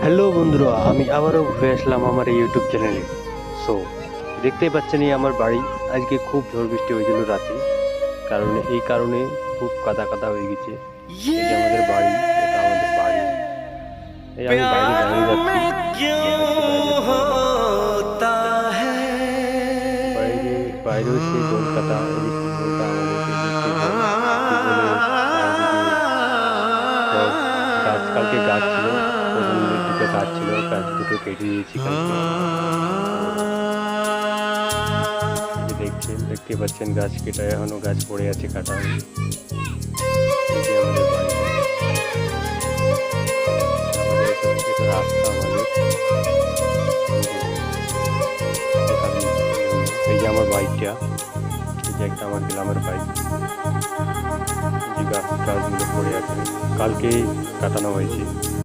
Hello বন্ধুরা, আমি আবারও ঘুরে আসলাম আমার এই ইউটিউব চ্যানেলে। সো দেখতেই পাচ্ছেন এই আমার বাড়ি। আজকে খুব ঝড় বৃষ্টি হয়েছিল রাতে, এই কারণে খুব কাদা কাদা হয়ে গেছে। এই যে আমাদের বাড়ি, এটা আমাদের বাড়ি। এই আমি বাইরে प्यार দাঁড়িয়ে যাচ্ছি, में क्यों দেখাচ্ছি বাইরের ভিউটা। होता है। বাইরে বাইরেও সেই কলকাতা, এদিক টিউবওয়েলটা আমাদের, এদিক টিউবওয়েল, টিউবওয়েলের চারিদিকে সব গাছ। কালকে গাছ ছিল, পছন্দের দুটো গাছ ছিল, গাছ দুটো কেটে দিয়েছি কালকে। এই যে দেখতে পাচ্ছেন গাছ কেটে, এখনো গাছ পড়ে আছে কাটা হয়নি। এই যে আমাদের বাড়িটা, আমাদের এটা রাস্তা আমাদের। এই যে আমার বাইকটা, এই যে একটা আমার গ্রামের বাইক। এই যে গাছগুলো পড়ে আছে, কালকে কাটানো হয়েছে।